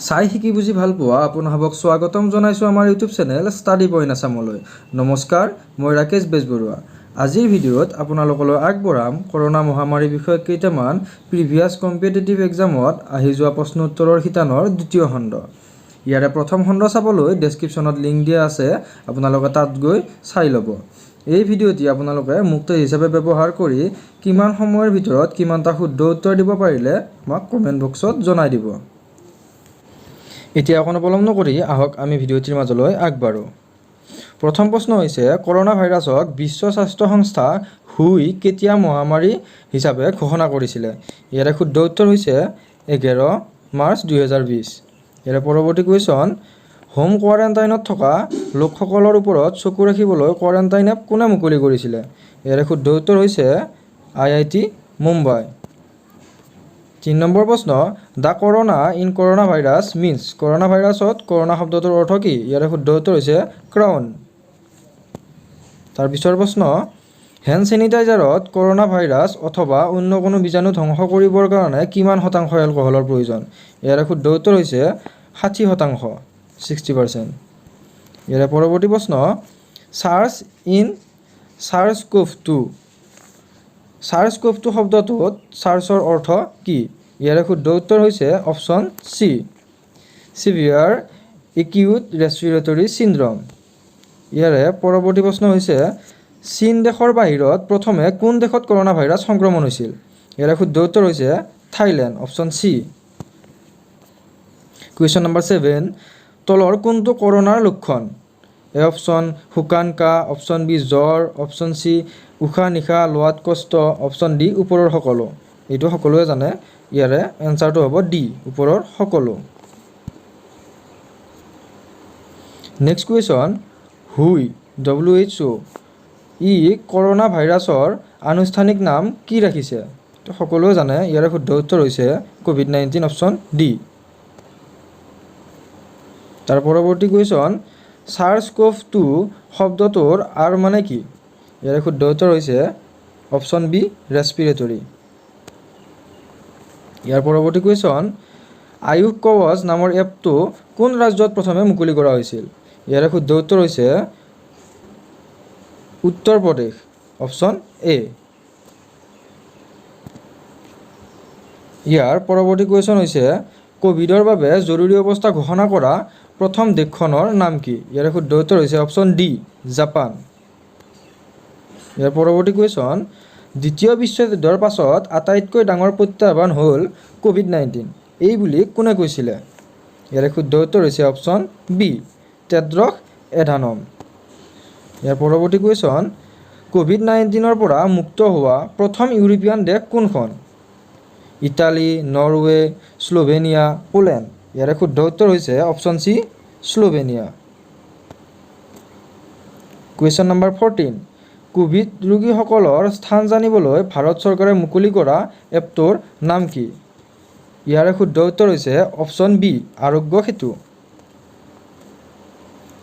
চাই শিকি বুজি ভাল পোৱা আপোনালোকক স্বাগতম জনাইছোঁ আমাৰ ইউটিউব চেনেল ষ্টাডি পইণ্ট আছামলৈ। নমস্কাৰ, মই ৰাকেশ বেজবৰুৱা। আজিৰ ভিডিঅ'ত আপোনালোকলৈ আগবঢ়াম কৰোনা মহামাৰীৰ বিষয়ে কেইটামান প্ৰিভিয়াছ কম্পিটিটিভ এক্সামত আহি যোৱা প্ৰশ্ন উত্তৰৰ শিতানৰ দ্বিতীয় খণ্ড। ইয়াৰে প্ৰথম খণ্ড চাবলৈ ডেছক্ৰিপশ্যনত লিংক দিয়া আছে, আপোনালোকে তাত গৈ চাই ল'ব। এই ভিডিঅ'টি আপোনালোকে মুক্ত হিচাপে ব্যৱহাৰ কৰি কিমান সময়ৰ ভিতৰত কিমানটা শুদ্ধ উত্তৰ দিব পাৰিলে আমাক কমেণ্ট বক্সত জনাই দিব। এতিয়া অকণ পলম নকৰি আহক আমি ভিডিঅ'টিৰ মাজলৈ আগবাঢ়ো। প্ৰথম প্ৰশ্ন হৈছে কৰোনা ভাইৰাছক বিশ্ব স্বাস্থ্য সংস্থা হুই কেতিয়া মহামাৰী হিচাপে ঘোষণা কৰিছিলে? ইয়াৰে শুদ্ধ উত্তৰ হৈছে 11 মাৰ্চ 2020। ইয়াৰে পৰৱৰ্তী কুৱেশ্যন, হোম কোৱাৰেণ্টাইনত থকা লোকসকলৰ ওপৰত চকু ৰাখিবলৈ কোৱাৰেণ্টাইন এপ কোনে মুকলি কৰিছিলে? ইয়াৰে শুদ্ধ উত্তৰ হৈছে IIT মুম্বাই। 3 নম্বৰ প্ৰশ্ন, the corona in corona virus means corona ভাইৰাছত কৰোনা শব্দটোৰ অৰ্থ কি? ইয়াৰে শুদ্ধ উত্তৰ হৈছে ক্ৰাউন। তাৰ পিছৰ প্ৰশ্ন, হেণ্ড চেনিটাইজাৰত কৰোনা ভাইৰাছ অথবা অন্য কোনো বীজাণু ধ্বংস কৰিবৰ কাৰণে কিমান শতাংশ এলকহলৰ প্ৰয়োজন? ইয়াৰে শুদ্ধ উত্তৰ হৈছে 60%, 60%। ইয়াৰে পৰৱৰ্তী প্ৰশ্ন, চাৰ্চ ইন SARS-CoV-2 SARS-CoV-2 শব্দটোত চাৰ্চৰ অৰ্থ কি? ইয়াৰে শুদ্ধ উত্তৰ হৈছে option C, severe acute respiratory syndrome. ইয়াৰে পৰৱৰ্তী প্ৰশ্ন হৈছে চীন দেশৰ বাহিৰত প্ৰথমে কোন দেশত কৰোনা ভাইৰাছ সংক্ৰমণ হৈছিল? ইয়াৰে শুদ্ধ উত্তৰ হৈছে Thailand, option C. Question number 7, তলৰ কোনটো কৰোনাৰ লক্ষণ? এ অপশ্যন শুকান কাহ, অপশ্যন বি জ্বৰ, অপশ্যন চি উশাহ নিশাহ লোৱাত কষ্ট, অপশ্যন ডি ওপৰৰ সকলো। এইটো সকলোৱে জানে, ইয়াৰে এনচাৰটো হ'ব ডি, ওপৰৰ সকলো। নেক্সট কুৱেশ্যন, হুই WHO ই কৰোনা ভাইৰাছৰ আনুষ্ঠানিক নাম কি ৰাখিছে? তো সকলোৱে জানে, ইয়াৰে শুদ্ধ উত্তৰ হৈছে COVID-19, অপশ্যন ডি। তাৰ পৰৱৰ্তী কুৱেশ্যন, SARS-CoV-2 শব্দটোৰ আৰ মানে কি? ইয়াৰে শুদ্ধ উত্তৰ হৈছে অপশ্যন বি, ৰেছপিৰেটৰী। ইয়াৰ পৰৱৰ্তী কুৱেশ্যন, আয়ুষ কৱচ নামৰ এপটো কোন ৰাজ্যত প্ৰথমে মুকলি কৰা হৈছিল? ইয়াৰে শুদ্ধ উত্তৰ হৈছে উত্তৰ প্ৰদেশ, অপশ্যন এ। ইয়াৰ পৰৱৰ্তী কুৱেশ্যন হৈছে ক'ভিডৰ বাবে জৰুৰী অৱস্থা ঘোষণা কৰা প্ৰথম দেশখনৰ নাম কি? ইয়াৰে শুদ্ধ উত্তৰ হৈছে অপশ্যন ডি, জাপান। ইয়াৰ পৰৱৰ্তী কুৱেশ্যন, দ্বিতীয় বিশ্বযুদ্ধৰ পাছত আটাইতকৈ ডাঙৰ প্ৰত্যাহ্বান হ'ল COVID-19 এই বুলি কোনে কৈছিলে? ইয়াৰে শুদ্ধ উত্তৰ হৈছে অপশ্যন বি, টেড্ৰছ এধানম। ইয়াৰ পৰৱৰ্তী কুৱেশ্যন, COVID-19ৰ পৰা মুক্ত হোৱা প্ৰথম ইউৰোপীয়ান দেশ কোনখন? Italy, Norway, Slovenia, Poland. ইয়াৰে শুদ্ধ উত্তৰ হৈছে option C, Slovenia. Question number 14, Covid ৰোগীসকলৰ স্থান জানিবলৈ ভাৰত চৰকাৰে মুকলি কৰা এপটোৰ নাম কি? ইয়াৰে শুদ্ধ উত্তৰ হৈছে option B, Aarogya Setu.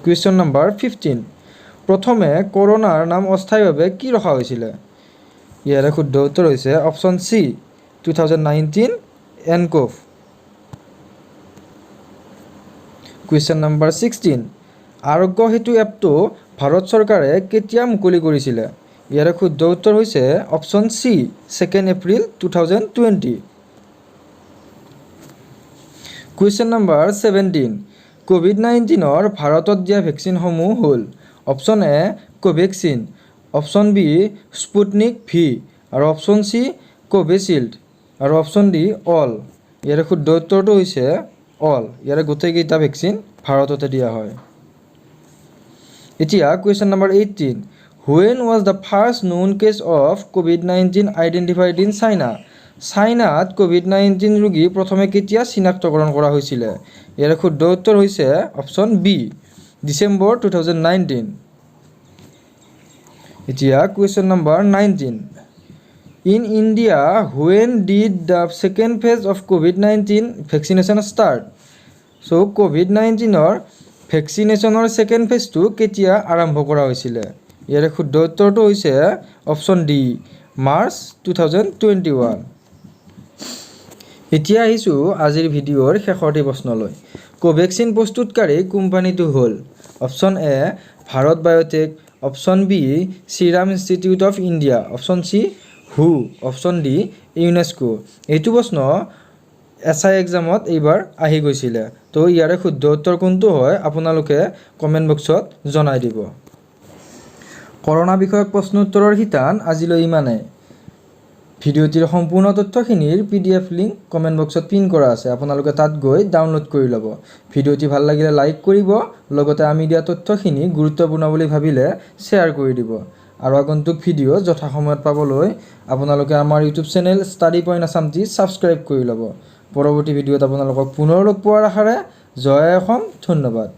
Question number 15, প্ৰথমে কৰোনাৰ নাম অস্থায়ীভাৱে কি ৰখা হৈছিলে? ইয়াৰে শুদ্ধ উত্তৰ হৈছে option C, 2019 nCoV। Question number 16, Aarogya Setu এপটো ভাৰত চৰকাৰে কেতিয়া মুকলি কৰিছিলে? ইয়াৰে শুদ্ধ উত্তৰ হৈছে option C, 2 April 2020। Question number 17, COVID-19ৰ ভাৰতত দিয়া ভেকচিনসমূহ হ'ল option A Covaxin, option B Sputnik V, আৰু অপশ্যন চি কোভিচিল্ড, আৰু অপশ্যন ডি অল। ইয়াৰে শুদ্ধ উত্তৰটো হৈছে অল। ইয়াৰে গোটেইকেইটা ভেকচিন ভাৰততে দিয়া হয়। এতিয়া question number 18, when was the first known case of COVID-19 identified in China? চাইনাত COVID-19 ৰোগী প্ৰথমে কেতিয়া চিনাক্তকৰণ কৰা হৈছিলে? ইয়াৰে শুদ্ধ উত্তৰ হৈছে অপশ্যন বি, ডিচেম্বৰ 2019। এতিয়া question number 19, in India when did the second phase of COVID-19 vaccination start? চ' COVID-19ৰ ভেকচিনেশ্যনৰ ছেকেণ্ড ফেজটো কেতিয়া আৰম্ভ কৰা হৈছিলে? ইয়াৰে শুদ্ধ উত্তৰটো হৈছে অপশ্যন ডি, মাৰ্চ 2021। এতিয়া আহিছোঁ আজিৰ ভিডিঅ'ৰ শেষৰটি প্ৰশ্নলৈ। কোভেক্সিন প্ৰস্তুতকাৰী কোম্পানীটো হ'ল option A Bharat Biotech, option B Serum Institute of India, option C হু, অপশ্যন ডি ইউনেস্কো। এইটো প্ৰশ্ন SI এক্সামত এইবাৰ আহি গৈছিলে। তো ইয়াৰে শুদ্ধ উত্তৰ কোনটো হয় আপোনালোকে কমেণ্ট বক্সত জনাই দিব। কৰোনা বিষয়ক প্ৰশ্ন উত্তৰৰ শিতান আজিলৈ ইমানেই। ভিডিঅ'টিৰ সম্পূৰ্ণ তথ্যখিনিৰ PDF লিংক কমেণ্ট বক্সত পিন কৰা আছে, আপোনালোকে তাত গৈ ডাউনলোড কৰি ল'ব। ভিডিঅ'টি ভাল লাগিলে লাইক কৰিব, লগতে আমি দিয়া তথ্যখিনি গুৰুত্বপূৰ্ণ বুলি ভাবিলে শ্বেয়াৰ কৰি দিব। আৰু আগন্তুক ভিডিঅ' যথাসময়ত পাবলৈ আপোনালোকে আমাৰ ইউটিউব চেনেল ষ্টাডি পইণ্ট আছামটি ছাবস্ক্ৰাইব কৰি ল'ব। পৰৱৰ্তী ভিডিঅ'ত আপোনালোকক পুনৰ লগ পোৱাৰ আশাৰে জয় অসম, ধন্যবাদ।